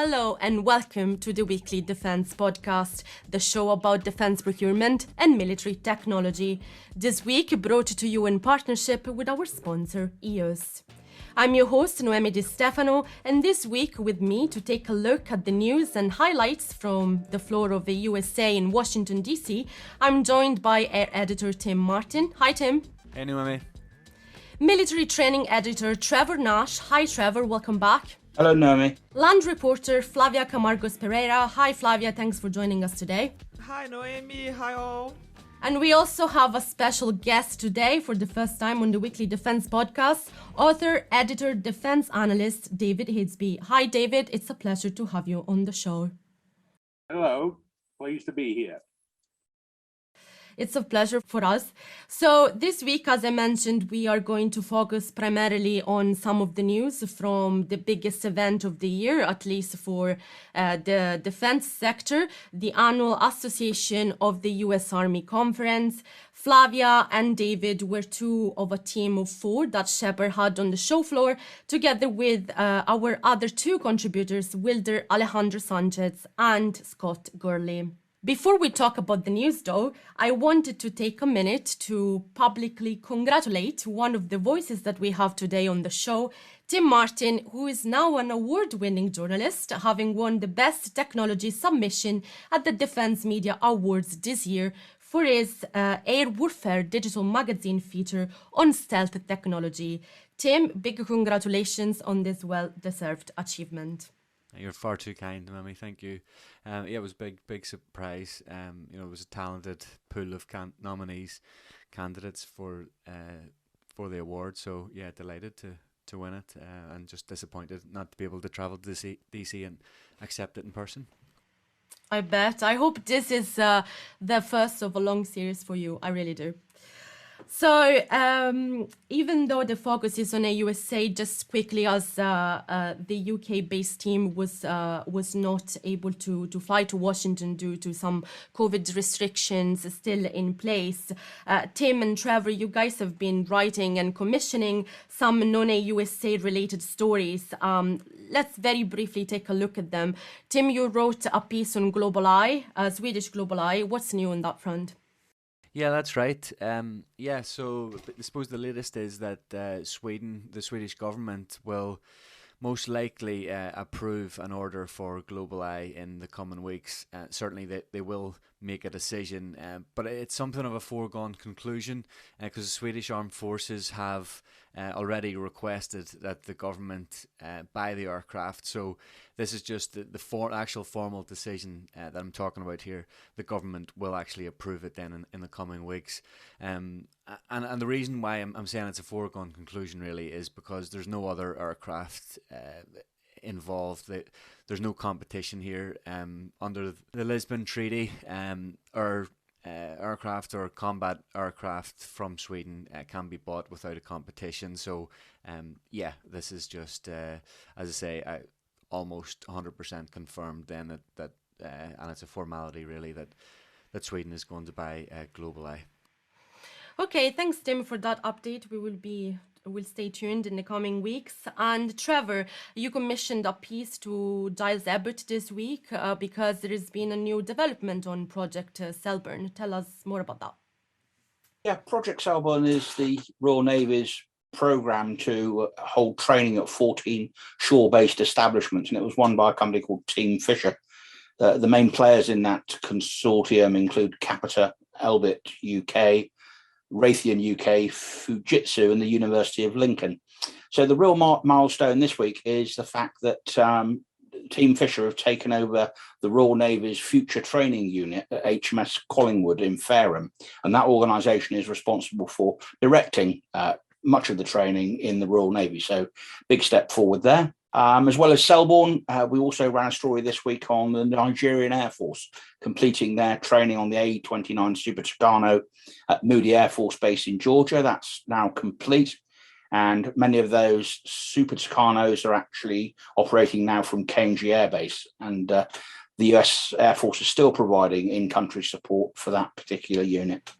Hello and welcome to the Weekly Defense Podcast, the show about defense procurement and military technology. This week brought to you in partnership with our sponsor, AUSA. I'm your host, Noemi Di Stefano, and this week with me to take a look at the news and highlights from the floor of the AUSA in Washington, D.C., I'm joined by Air Editor Tim Martin. Hi, Tim. Hey, Noemi. Military Training Editor Trevor Nash. Hi, Trevor. Welcome back. Hello, Noemi. Land reporter Flavia Camargos Pereira. Hi, Flavia. Thanks for joining us today. Hi, Noemi. Hi, all. And we also have a special guest today for the first time on the Weekly Defense Podcast, author, editor, defense analyst David Hidsby. Hi, David. It's a pleasure to have you on the show. Hello. Pleased to be here. It's a pleasure for us. So this week, as I mentioned, we are going to focus primarily on some of the news from the biggest event of the year, at least for the defense sector, the annual Association of the U.S. Army Conference. Flavia and David were two of a team of four that Shephard had on the show floor, together with our other two contributors, Wilder Alejandro Sanchez and Scott Gurley. Before we talk about the news, though, I wanted to take a minute to publicly congratulate one of the voices that we have today on the show, Tim Martin, who is now an award-winning journalist, having won the Best Technology Submission at the Defense Media Awards this year for his Air Warfare Digital Magazine feature on stealth technology. Tim, big congratulations on this well-deserved achievement. You're far too kind, Noemi. Thank you. It was a big surprise. It was a talented pool of nominees, candidates for the award. So yeah, delighted to win it, and just disappointed not to be able to travel to DC and accept it in person. I bet. I hope this is the first of a long series for you. I really do. So even though the focus is on AUSA, just quickly, as the UK-based team was not able to fly to Washington due to some COVID restrictions still in place, Tim and Trevor, you guys have been writing and commissioning some non-AUSA related stories. Let's very briefly take a look at them. Tim, you wrote a piece on Global Eye, Swedish Global Eye. What's new on that front? Yeah, that's right. So I suppose the latest is that Sweden, the Swedish government, will most likely approve an order for Global Eye in the coming weeks. Certainly they will make a decision, but it's something of a foregone conclusion because the Swedish Armed Forces have already requested that the government buy the aircraft. So this is just the actual formal decision that I'm talking about here. The government will actually approve it then in the coming weeks. And the reason why I'm saying it's a foregone conclusion really is because there's no other aircraft involved. There's no competition here. Under the Lisbon Treaty, aircraft or combat aircraft from Sweden can be bought without a competition. So this is just, as I say, almost 100% confirmed then that and it's a formality really that Sweden is going to buy Global Eye. Okay, thanks, Tim, for that update. We'll stay tuned in the coming weeks. And Trevor, you commissioned a piece to Giles Abbott this week because there has been a new development on Project Selborne. Tell us more about that. Yeah, Project Selborne is the Royal Navy's programme to hold training at 14 shore-based establishments, and it was won by a company called Team Fisher. The main players in that consortium include Capita, Elbit UK, Raytheon UK, Fujitsu, and the University of Lincoln. So the real milestone this week is the fact that Team Fisher have taken over the Royal Navy's Future Training Unit at HMS Collingwood in Fareham, and that organisation is responsible for directing much of the training in the Royal Navy. So big step forward there. As well as Selborne, we also ran a story this week on the Nigerian Air Force completing their training on the A-29 Super Tucano at Moody Air Force Base in Georgia. That's now complete. And many of those Super Tucanos are actually operating now from KNG Air Base. And the US Air Force is still providing in-country support for that particular unit.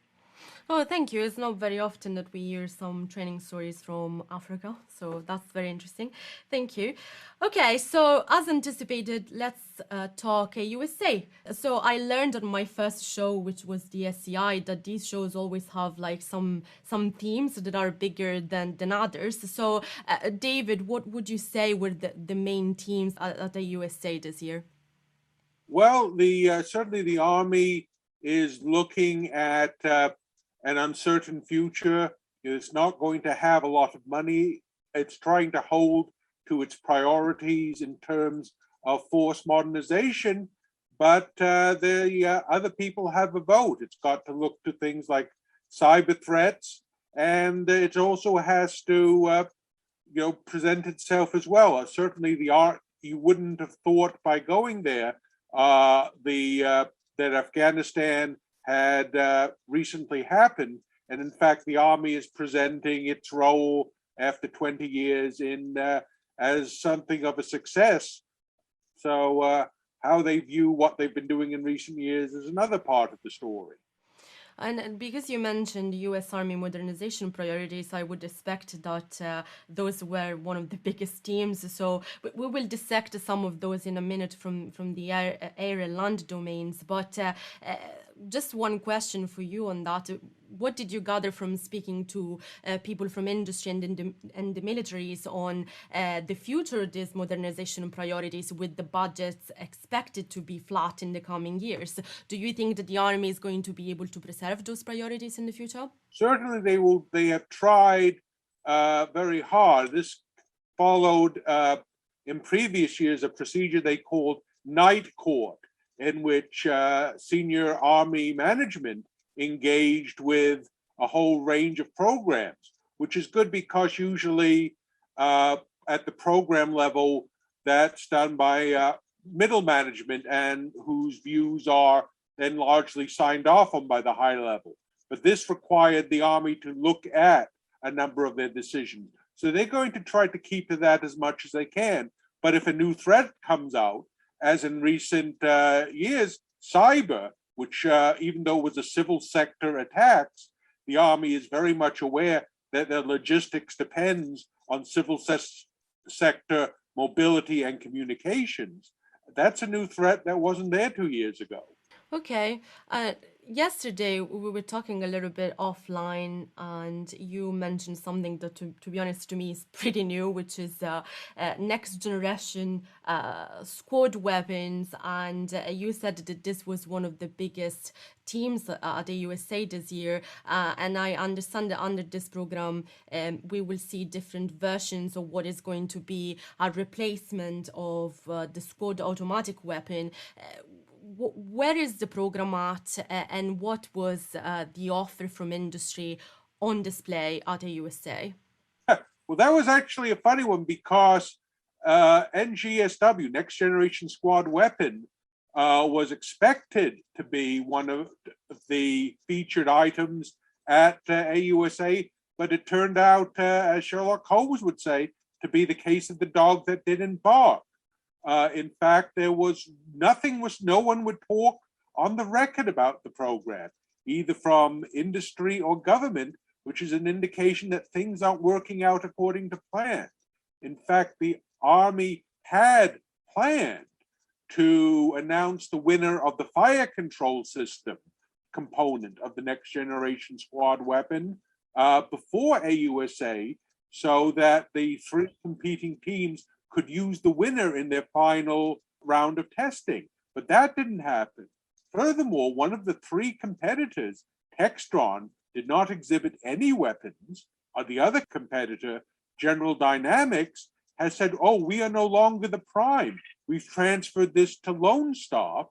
Oh, thank you. It's not very often that we hear some training stories from Africa, so that's very interesting. Thank you. Okay, so as anticipated, let's talk AUSA. So I learned on my first show, which was the SCI, that these shows always have like some themes that are bigger than others. So, David, what would you say were the main themes at AUSA this year? Well, the certainly the Army is looking at an uncertain future. It's not going to have a lot of money. It's trying to hold to its priorities in terms of force modernization, but the other people have a vote. It's got to look to things like cyber threats, and it also has to present itself as well. Certainly, the art you wouldn't have thought by going there that Afghanistan had recently happened, and in fact, the Army is presenting its role after 20 years in as something of a success. So, how they view what they've been doing in recent years is another part of the story. And because you mentioned US Army modernization priorities, I would expect that those were one of the biggest themes. So we will dissect some of those in a minute from the air and land domains. But just one question for you on that. What did you gather from speaking to people from industry and the militaries on the future of these modernization priorities with the budgets expected to be flat in the coming years? Do you think that the Army is going to be able to preserve those priorities in the future? Certainly, they will. They have tried very hard. This followed in previous years a procedure they called night court, in which senior Army management engaged with a whole range of programs, which is good because usually at the program level, that's done by middle management and whose views are then largely signed off on by the high level. But this required the Army to look at a number of their decisions. So they're going to try to keep to that as much as they can. But if a new threat comes out, as in recent years, cyber, which even though it was a civil sector attacks, the Army is very much aware that their logistics depends on civil sector mobility and communications. That's a new threat that wasn't there 2 years ago. Okay. Yesterday, we were talking a little bit offline, and you mentioned something that, to be honest, to me is pretty new, which is next generation squad weapons. And you said that this was one of the biggest teams at the USA this year. And I understand that under this program, we will see different versions of what is going to be a replacement of the squad automatic weapon. Where is the program at, and what was the offer from industry on display at AUSA? Well, that was actually a funny one because NGSW, Next Generation Squad Weapon, was expected to be one of the featured items at AUSA, but it turned out, as Sherlock Holmes would say, to be the case of the dog that didn't bark. In fact, no one would talk on the record about the program, either from industry or government, which is an indication that things aren't working out according to plan. In fact, the Army had planned to announce the winner of the fire control system component of the Next Generation Squad Weapon before AUSA, so that the three competing teams could use the winner in their final round of testing. But that didn't happen. Furthermore, one of the three competitors, Textron, did not exhibit any weapons. The other competitor, General Dynamics, has said, oh, we are no longer the prime. We've transferred this to Lone Star.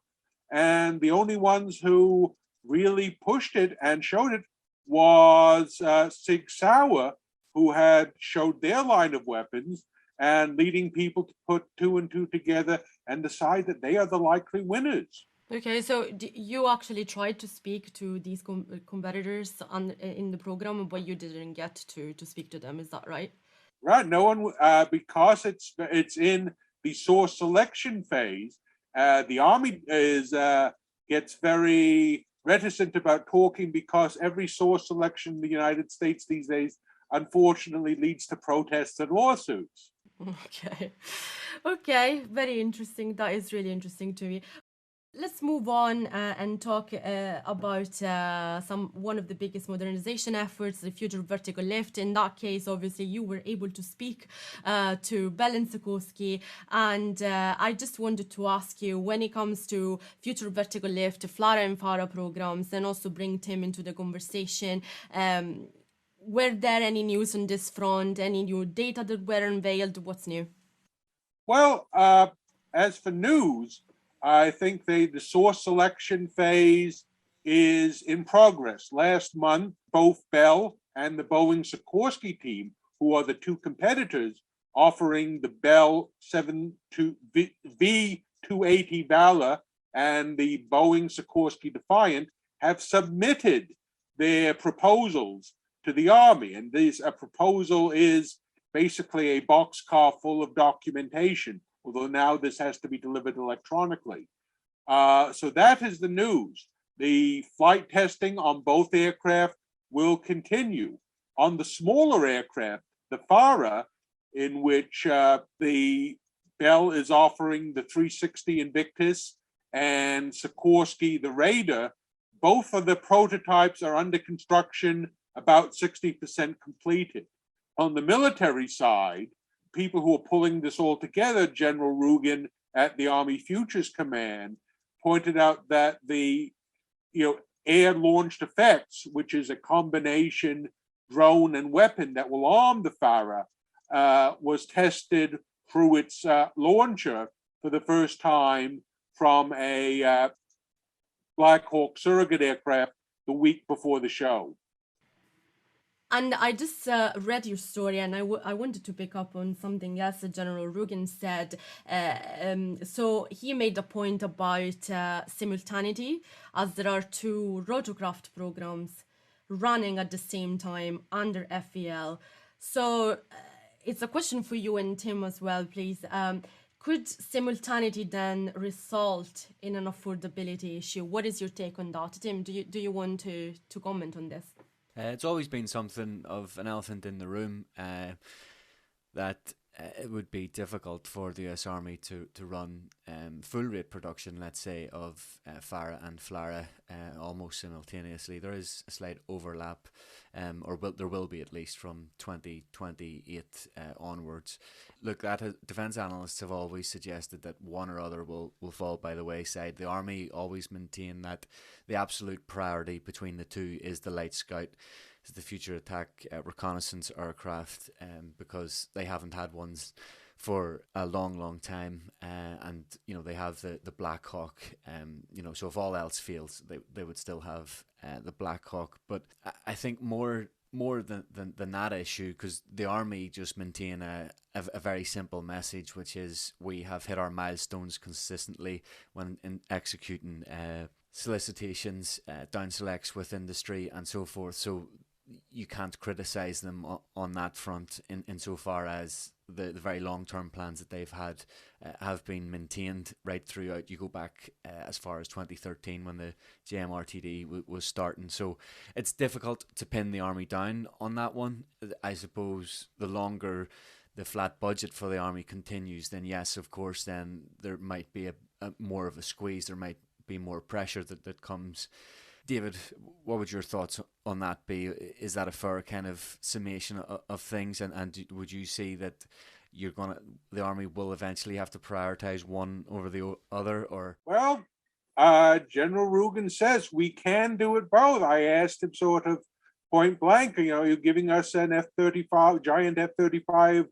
And the only ones who really pushed it and showed it was Sig Sauer, who had showed their line of weapons, and leading people to put two and two together and decide that they are the likely winners. Okay, so you actually tried to speak to these competitors in the program, but you didn't get to speak to them. Is that right? Right. No one, because it's in the source selection phase. The Army gets very reticent about talking because every source selection in the United States these days, unfortunately, leads to protests and lawsuits. Okay. Okay, very interesting. That is really interesting to me. Let's move on and talk about one of the biggest modernization efforts, the future vertical lift. In that case, obviously, you were able to speak to Bell and Sikorsky, and I just wanted to ask you, when it comes to future vertical lift, FLRAA and FARA programs, and also bring Tim into the conversation. Were there any news on this front? Any new data that were unveiled? What's new? Well, as for news, I think the source selection phase is in progress. Last month, both Bell and the Boeing Sikorsky team, who are the two competitors offering the Bell V280 Valor and the Boeing Sikorsky Defiant, have submitted their proposals to the Army. And a proposal is basically a boxcar full of documentation, although now this has to be delivered electronically. So that is the news. The flight testing on both aircraft will continue. On the smaller aircraft, the FARA, in which the Bell is offering the 360 Invictus and Sikorsky the Raider, both of the prototypes are under construction, about 60% completed. On the military side, people who are pulling this all together, General Rugen at the Army Futures Command, pointed out that the air-launched effects, which is a combination drone and weapon that will arm the FARA, was tested through its launcher for the first time from a Black Hawk surrogate aircraft the week before the show. And I just read your story, and I wanted to pick up on something else that General Rugen said. So he made a point about simultaneity, as there are two rotorcraft programs running at the same time under FEL. So it's a question for you and Tim as well, please. Could simultaneity then result in an affordability issue? What is your take on that? Tim, do you want to comment on this? It's always been something of an elephant in the room that it would be difficult for the US Army to run full rate production, let's say, of FARA and FLRAA almost simultaneously. There is a slight overlap, there will be at least from 2028 onwards. Look, defence analysts have always suggested that one or other will fall by the wayside. The Army always maintain that the absolute priority between the two is the Light Scout, the future attack reconnaissance aircraft, because they haven't had ones for a long time, and they have the Black Hawk, so if all else fails, they would still have the Black Hawk. But I think more than that issue, because the Army just maintain a very simple message, which is we have hit our milestones consistently when executing solicitations, down selects with industry and so forth. So you can't criticize them on that front insofar as the very long-term plans that they've had have been maintained right throughout. You go back as far as 2013 when the JMRTD was starting. So it's difficult to pin the Army down on that one. I suppose the longer the flat budget for the Army continues, then yes, of course, then there might be a more of a squeeze. There might be more pressure that comes. David, what would your thoughts on that be? Is that a fair kind of summation of things? And would you see that the Army will eventually have to prioritise one over the other? Or well, General Rugen says we can do it both. I asked him sort of point blank, you're giving us an F-35, giant F-35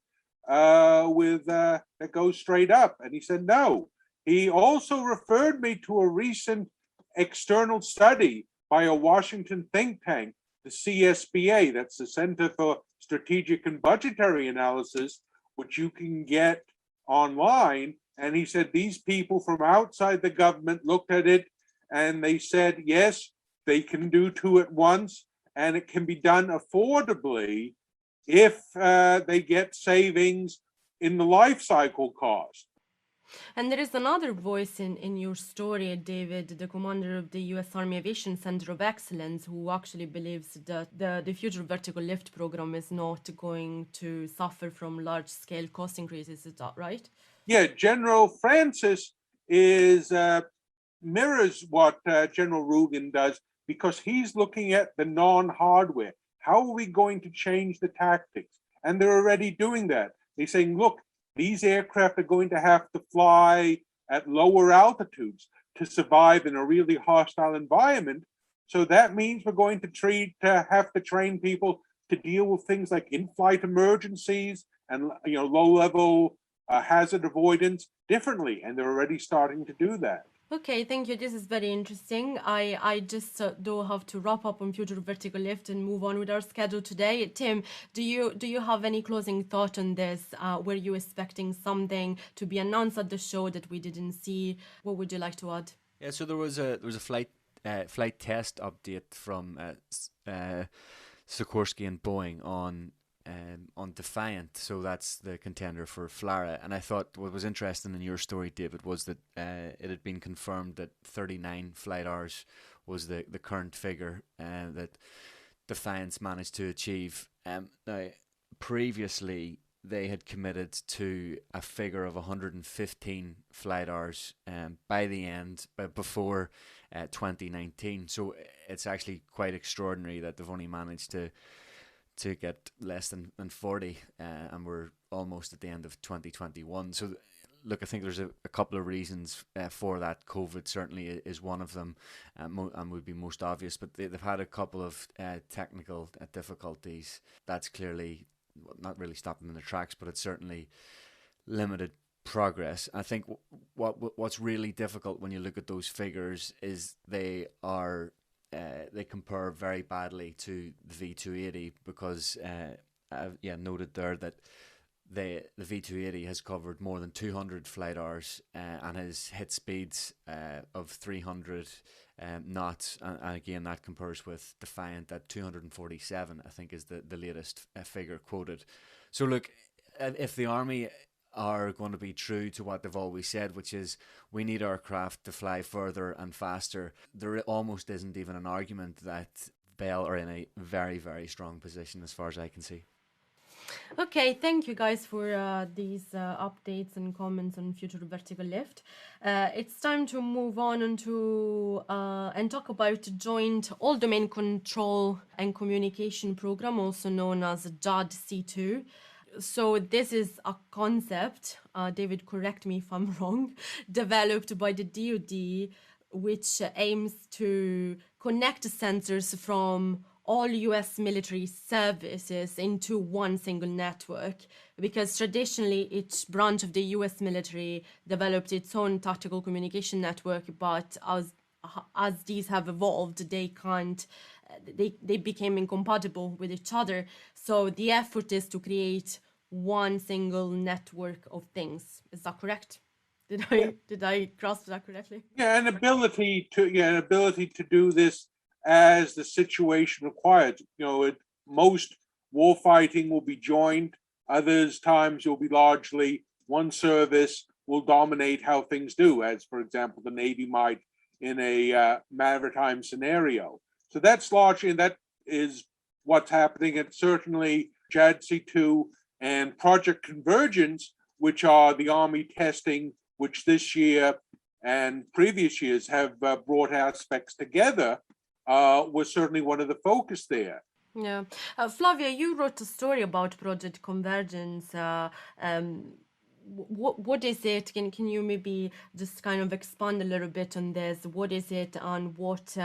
that goes straight up, and he said no. He also referred me to a recent external study by a Washington think tank, the CSBA, that's the Center for Strategic and Budgetary Analysis, which you can get online. And he said these people from outside the government looked at it and they said, yes, they can do two at once and it can be done affordably if they get savings in the life cycle cost. And there is another voice in your story, David, the commander of the US Army Aviation Center of Excellence, who actually believes that the future vertical lift program is not going to suffer from large-scale cost increases. Is that right? Yeah, General Francis is mirrors what General Rugen does, because he's looking at the non-hardware. How are we going to change the tactics? And they're already doing that. They're saying, look, these aircraft are going to have to fly at lower altitudes to survive in a really hostile environment. So that means we're going to have to train people to deal with things like in-flight emergencies and low-level hazard avoidance differently, and they're already starting to do that. Okay, thank you. This is very interesting. I just do have to wrap up on future vertical lift and move on with our schedule today. Tim, do you have any closing thought on this? Were you expecting something to be announced at the show that we didn't see? What would you like to add? Yeah, so there was a flight test update from Sikorsky and Boeing on Defiant, so that's the contender for FLRAA. And I thought what was interesting in your story, David, was that it had been confirmed that 39 flight hours was the current figure that Defiance managed to achieve. Now, previously, they had committed to a figure of 115 flight hours before 2019. So it's actually quite extraordinary that they've only managed to get less than 40, and we're almost at the end of 2021. So look, I think there's a couple of reasons for that. COVID certainly is one of them, and would be most obvious, but they've had a couple of technical difficulties. That's clearly not really stopped them in their tracks, but it's certainly limited progress. I think what's really difficult when you look at those figures is they compare very badly to the V280, because noted there that the V280 has covered more than 200 flight hours and has hit speeds of 300 knots, and again that compares with Defiant at 247, I think is the latest figure quoted. So look, if the Army are going to be true to what they've always said, which is we need our craft to fly further and faster, there almost isn't even an argument that Bell are in a very, very strong position as far as I can see. Okay, thank you guys for these updates and comments on future vertical lift. It's time to move on and talk about Joint All Domain Control and Communication Program, also known as JADC2. So this is a concept, David, correct me if I'm wrong, developed by the DoD, which aims to connect sensors from all US military services into one single network, because traditionally each branch of the US military developed its own tactical communication network, but as these have evolved, they became incompatible with each other. So the effort is to create one single network of things. Is that correct? Did I grasp that correctly? Yeah, an ability to do this as the situation requires. Most warfighting will be joint. Others times you'll be largely one service will dominate how things do, as for example the Navy might in a maritime scenario. So that's largely, and that is what's happening. And certainly JADC2 and Project Convergence, which are the Army testing, which this year and previous years have brought aspects together, was certainly one of the focus there. Yeah. Flavia, you wrote a story about Project Convergence. What is it? Can you maybe just kind of expand a little bit on this? What is it, and what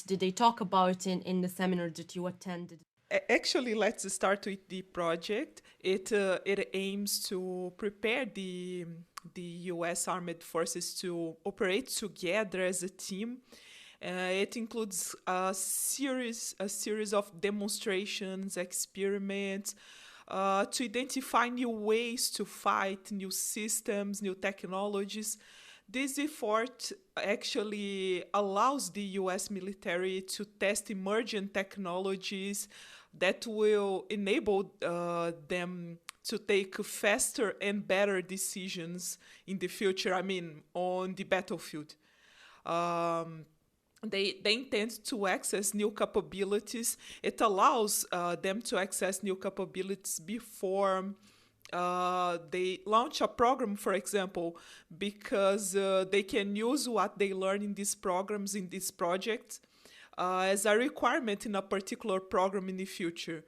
did they talk about in the seminar that you attended? Actually, let's start with the project. It aims to prepare the U.S. Armed Forces to operate together as a team. It includes a series of demonstrations, experiments, to identify new ways to fight, new systems, new technologies. This effort actually allows the U.S. military to test emerging technologies that will enable them to take faster and better decisions in the future, I mean, on the battlefield. They intend to access new capabilities. It allows them to access new capabilities before they launch a program, for example, because they can use what they learn in these programs, in these projects, as a requirement in a particular program in the future.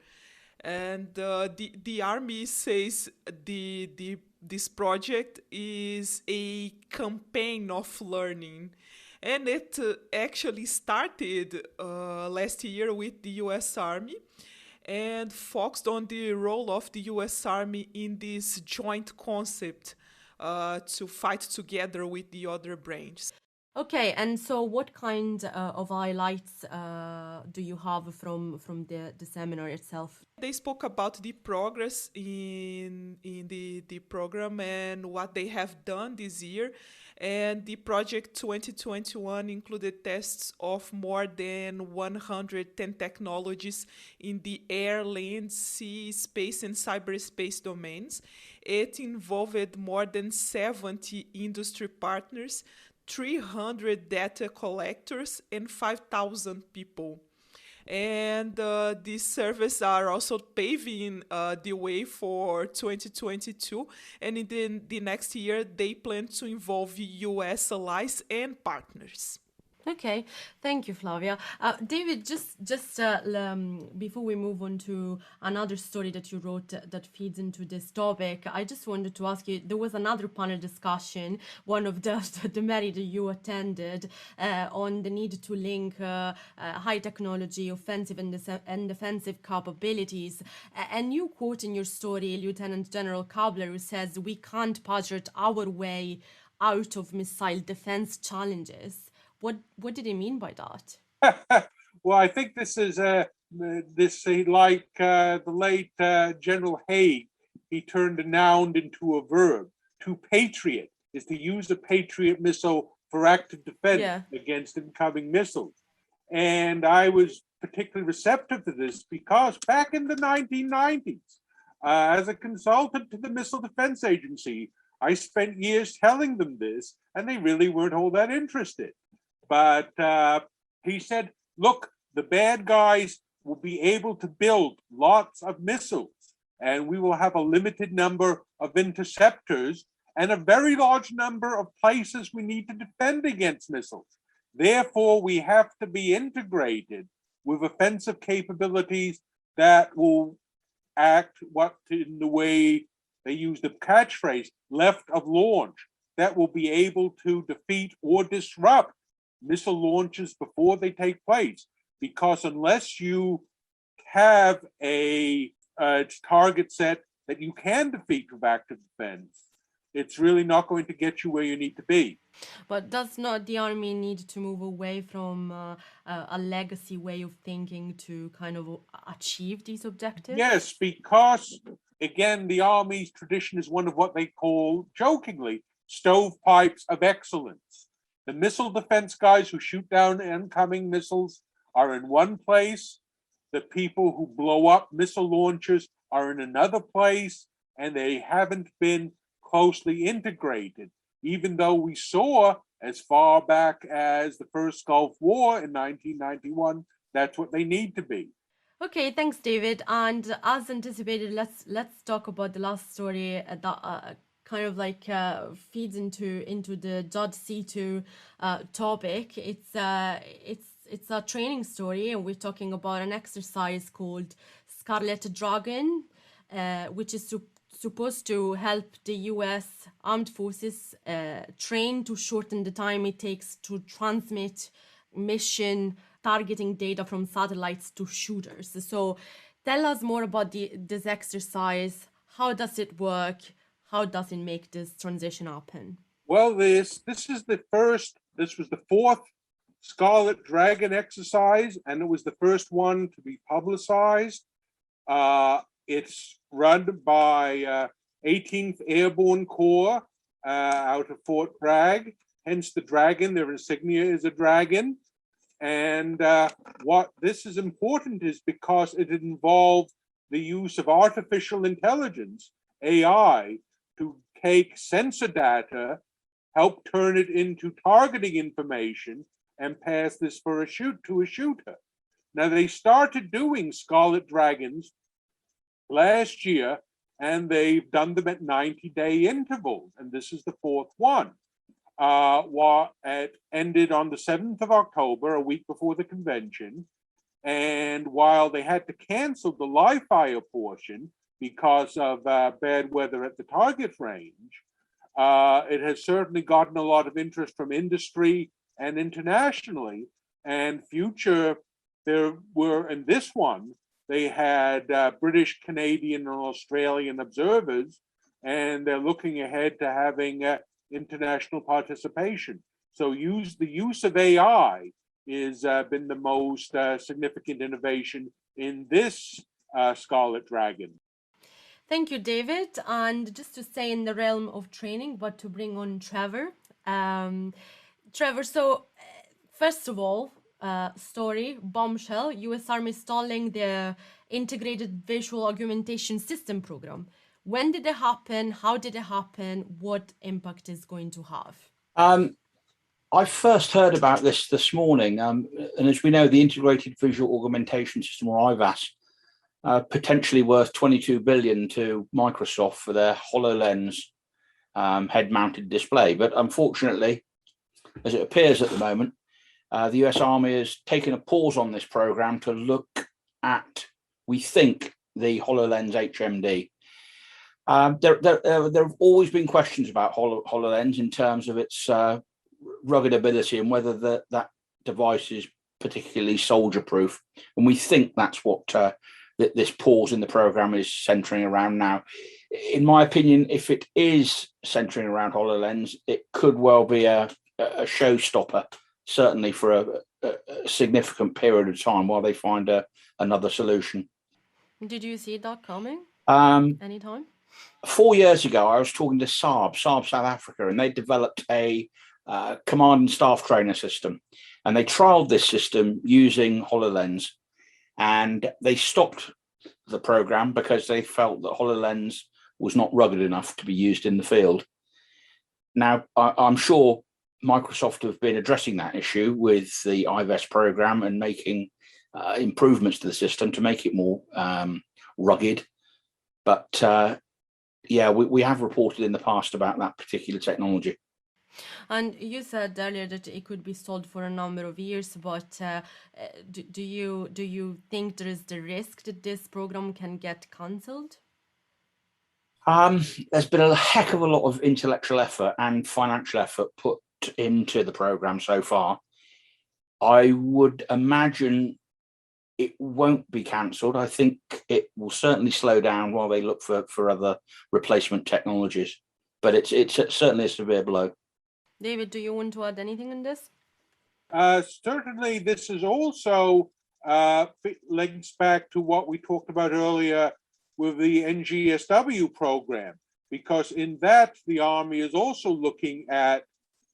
And the Army says this project is a campaign of learning. And it actually started last year with the U.S. Army and focused on the role of the U.S. Army in this joint concept to fight together with the other branches. Okay, and so what kind of highlights do you have from the seminar itself? They spoke about the progress in the program and what they have done this year. And the project 2021 included tests of more than 110 technologies in the air, land, sea, space, and cyberspace domains. It involved more than 70 industry partners, 300 data collectors, and 5,000 people. And these surveys are also paving the way for 2022. And in the next year, they plan to involve US allies and partners. Okay, thank you, Flavia. David, just before we move on to another story that you wrote that feeds into this topic, I just wanted to ask you, there was another panel discussion, one of the many that you attended, on the need to link high technology, offensive and defensive capabilities. And you quote in your story Lieutenant General Kabler, who says, "We can't budget our way out of missile defense challenges." What did he mean by that? Well, I think this is like the late General Haig. He turned a noun into a verb. To patriot is to use a Patriot missile for active defense against incoming missiles. And I was particularly receptive to this because back in the 1990s, as a consultant to the Missile Defense Agency, I spent years telling them this, and they really weren't all that interested. But he said, look, the bad guys will be able to build lots of missiles, and we will have a limited number of interceptors and a very large number of places we need to defend against missiles. Therefore, we have to be integrated with offensive capabilities that will act in the way they use the catchphrase, left of launch, that will be able to defeat or disrupt missile launches before they take place, because unless you have a target set that you can defeat with active defense, it's really not going to get you where you need to be. But does not the Army need to move away from a legacy way of thinking to kind of achieve these objectives? Yes, because again, the Army's tradition is one of what they call, jokingly, stovepipes of excellence. The missile defense guys who shoot down incoming missiles are in one place. The people who blow up missile launchers are in another place, and they haven't been closely integrated, even though we saw as far back as the first Gulf War in 1991, that's what they need to be. Okay, thanks, David. And as anticipated, let's talk about the last story that kind of like feeds into the JOD-C2 topic. It's a training story, and we're talking about an exercise called Scarlet Dragon, which is supposed to help the U.S. Armed Forces train to shorten the time it takes to transmit mission targeting data from satellites to shooters. So tell us more about this exercise. How does it work? How does it make this transition happen? Well, this was the fourth Scarlet Dragon exercise, and it was the first one to be publicized. It's run by 18th Airborne Corps out of Fort Bragg, hence the dragon. Their insignia is a dragon. And what this is important is because it involved the use of artificial intelligence AI to take sensor data, help turn it into targeting information, and pass this for a shooter. Now, they started doing Scarlet Dragons last year, and they've done them at 90-day intervals, and this is the fourth one. It ended on the 7th of October, a week before the convention, and while they had to cancel the live fire portion because of bad weather at the target range, it has certainly gotten a lot of interest from industry and internationally, and there were, in this one, they had British, Canadian, and Australian observers, and they're looking ahead to having international participation. So the use of AI has been the most significant innovation in this Scarlet Dragon. Thank you, David. And just to stay in the realm of training, but to bring on Trevor. Trevor, so first of all, story, bombshell, US Army stalling the Integrated Visual Augmentation System program. When did it happen? How did it happen? What impact is going to have? I first heard about this morning, and as we know, the Integrated Visual Augmentation System, or IVAS, potentially worth $22 billion to Microsoft for their HoloLens head-mounted display. But unfortunately, as it appears at the moment, the US Army has taken a pause on this program to look at, we think, the HoloLens HMD. There have always been questions about HoloLens in terms of its rugged ability and whether that device is particularly soldier-proof. And we think that's what this pause in the program is centering around now. In my opinion, if it is centering around HoloLens, it could well be a showstopper, certainly for a significant period of time while they find another solution. Did you see that coming? Anytime? 4 years ago, I was talking to Saab South Africa, and they developed a command and staff trainer system. And they trialed this system using HoloLens, and they stopped the program because they felt that HoloLens was not rugged enough to be used in the field. Now, I'm sure Microsoft have been addressing that issue with the IVAS program and making improvements to the system to make it more rugged. But we have reported in the past about that particular technology. And you said earlier that it could be stalled for a number of years, but do you think there is the risk that this program can get cancelled? There's been a heck of a lot of intellectual effort and financial effort put into the program so far. I would imagine it won't be cancelled. I think it will certainly slow down while they look for other replacement technologies. But it's certainly a severe blow. David, do you want to add anything on this? Certainly, this is also links back to what we talked about earlier with the NGSW program, because in that, the Army is also looking at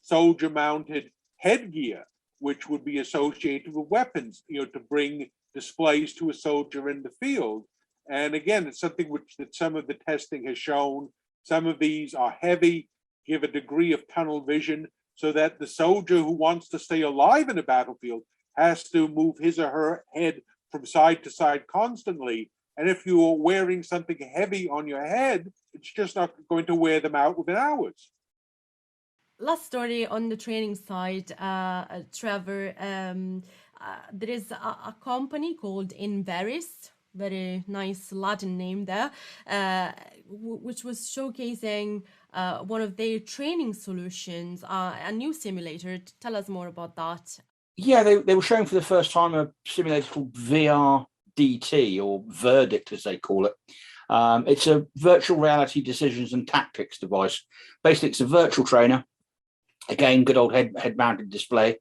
soldier-mounted headgear, which would be associated with weapons, to bring displays to a soldier in the field. And again, it's something that some of the testing has shown. Some of these are heavy, give a degree of tunnel vision, so that the soldier who wants to stay alive in a battlefield has to move his or her head from side to side constantly. And if you're wearing something heavy on your head, it's just not going to wear them out within hours. Last story on the training side, Trevor. There is a company called Inveris, very nice Latin name there, which was showcasing one of their training solutions, a new simulator. Tell us more about that. Yeah, they were showing for the first time a simulator called VRDT, or Verdict as they call it. It's a virtual reality decisions and tactics device. Basically, it's a virtual trainer. Again, good old head-mounted display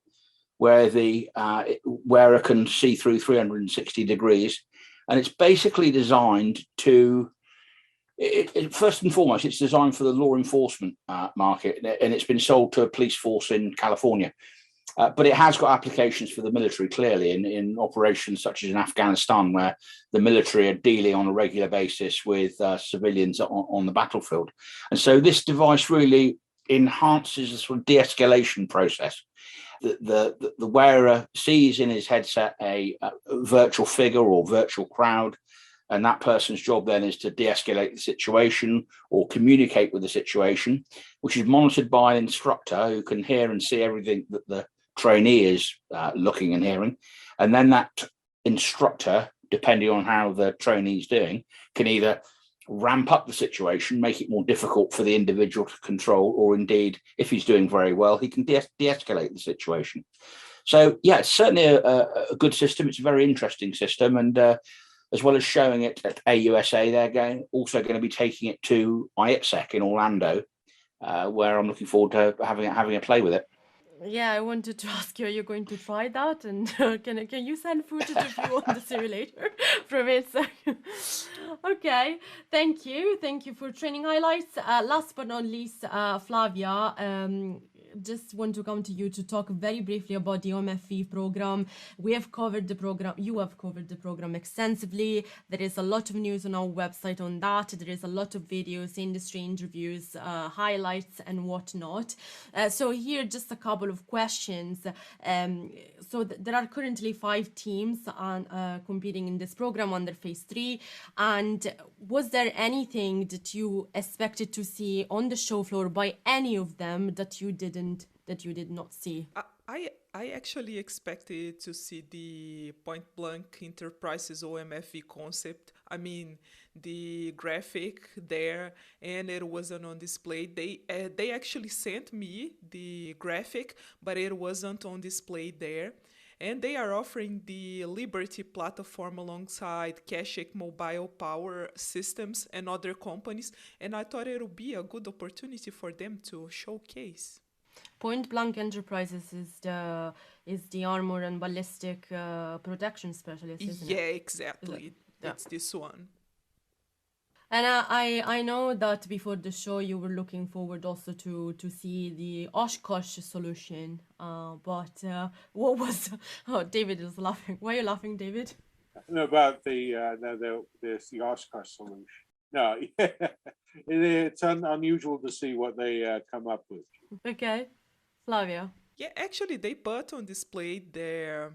where the wearer can see through 360 degrees. And it's basically designed to, first and foremost, it's designed for the law enforcement market, and it's been sold to a police force in California. But it has got applications for the military, clearly, in operations such as in Afghanistan, where the military are dealing on a regular basis with civilians on the battlefield. And so this device really enhances the sort of de-escalation process. The wearer sees in his headset a virtual figure or virtual crowd, and that person's job then is to de-escalate the situation or communicate with the situation, which is monitored by an instructor who can hear and see everything that the trainee is looking and hearing. And then that instructor, depending on how the trainee is doing, can either ramp up the situation, make it more difficult for the individual to control, or indeed, if he's doing very well, he can de-escalate the situation. So yeah, it's certainly a good system. It's a very interesting system, and as well as showing it at AUSA, they're also going to be taking it to IITSEC in Orlando, where I'm looking forward to having a play with it. Yeah, I wanted to ask you, are you going to try that? And can you send footage of you on the simulator from it? Okay, thank you. Thank you for training highlights. Last but not least, Flavia, just want to come to you to talk very briefly about the OMFE program. We have covered the program. You have covered the program extensively. There is a lot of news on our website on that. There is a lot of videos, industry interviews, highlights and whatnot. So here, just a couple of questions. So there are currently 5 teams competing in this program under phase 3. And was there anything that you expected to see on the show floor by any of them that you did not see? I actually expected to see the point blank enterprises OMFE concept. I mean, the graphic there, and it wasn't on display. They actually sent me the graphic, but it wasn't on display there. And they are offering the Liberty platform alongside Kashik Mobile Power Systems and other companies. And I thought it would be a good opportunity for them to showcase. Point Blank Enterprises is the armor and ballistic protection specialist, isn't it? Yeah, exactly. It's this one. And I know that before the show you were looking forward also to see the Oshkosh solution. But what was? Oh, David is laughing. Why are you laughing, David? About the Oshkosh solution. No, it's unusual to see what they come up with. Okay, Flavia. Yeah, actually, they put on display their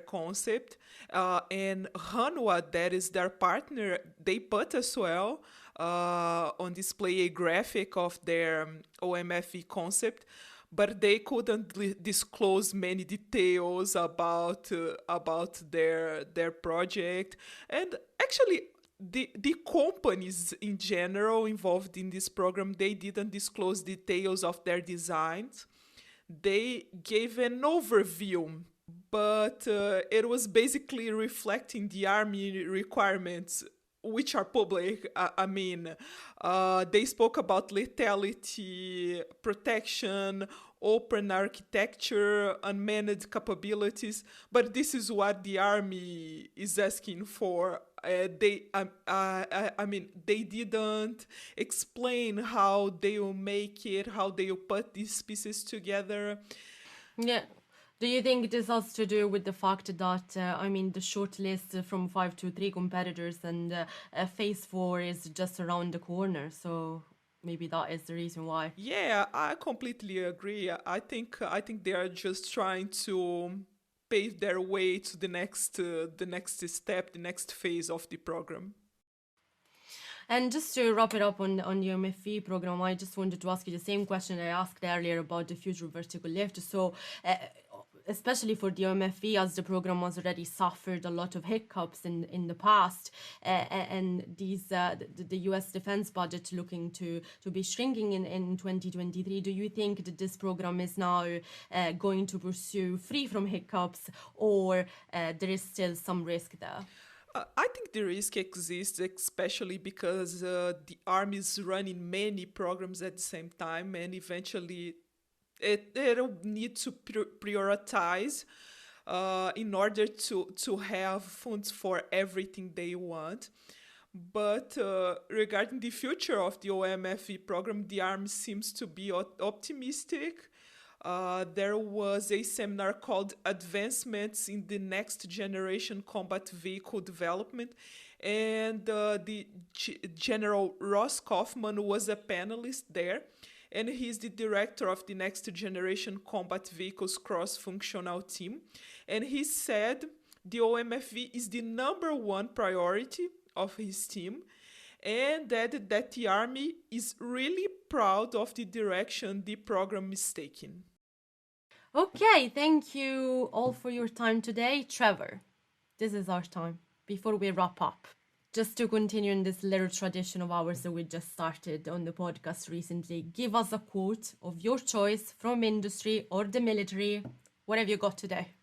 concept, and Hanwha, that is their partner, they put as well on display a graphic of their OMFE concept, but they couldn't disclose many details about their project. And actually, the companies in general involved in this program, they didn't disclose details of their designs. They gave an overview, but it was basically reflecting the Army requirements, which are public. I mean, they spoke about lethality, protection, open architecture, unmanned capabilities, but this is what the Army is asking for. They didn't explain how they will make it, how they will put these pieces together. Yeah. Do you think this has to do with the fact that, the short list from 5 to 3 competitors and phase 4 is just around the corner? So maybe that is the reason why. Yeah, I completely agree. I think they are just trying to pave their way to the next step, the next phase of the program. And just to wrap it up on the OMFE program, I just wanted to ask you the same question I asked earlier about the future vertical lift. So, especially for the OMFE, as the program has already suffered a lot of hiccups in the past, and these the US defense budget looking to be shrinking in 2023, do you think that this program is now going to pursue free from hiccups, or there is still some risk there? I think the risk exists, especially because the Army is running many programs at the same time, and eventually it'll need to prioritize in order to have funds for everything they want. But regarding the future of the OMFE program, the Army seems to be optimistic. there was a seminar called Advancements in the Next Generation Combat Vehicle Development, and General Ross Kaufman was a panelist there, and he's the director of the Next Generation Combat Vehicles Cross-Functional Team, and he said the OMFV is the number one priority of his team, and that the Army is really proud of the direction the program is taking. Okay, thank you all for your time today. Trevor, this is our time. Before we wrap up, just to continue in this little tradition of ours that we just started on the podcast recently, give us a quote of your choice from industry or the military. What have you got today?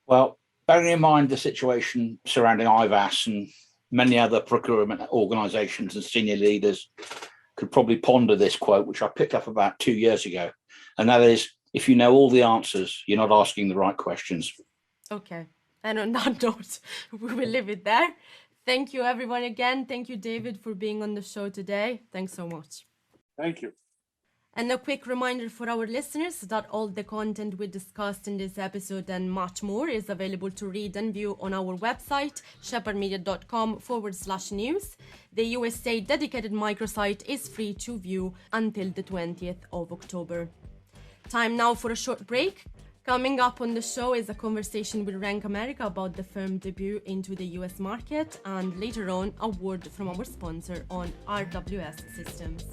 Well, bearing in mind the situation surrounding IVAS and many other procurement organisations and senior leaders could probably ponder this quote, which I picked up about 2 years ago. And that is, if you know all the answers, you're not asking the right questions. Okay. And on that note, we will leave it there. Thank you, everyone, again. Thank you, David, for being on the show today. Thanks so much. Thank you. And a quick reminder for our listeners that all the content we discussed in this episode and much more is available to read and view on our website, shepherdmedia.com/news. The USA dedicated microsite is free to view until the 20th of October. Time now for a short break. Coming up on the show is a conversation with Rank America about the firm debut into the US market, and later on, a word from our sponsor on RWS Systems.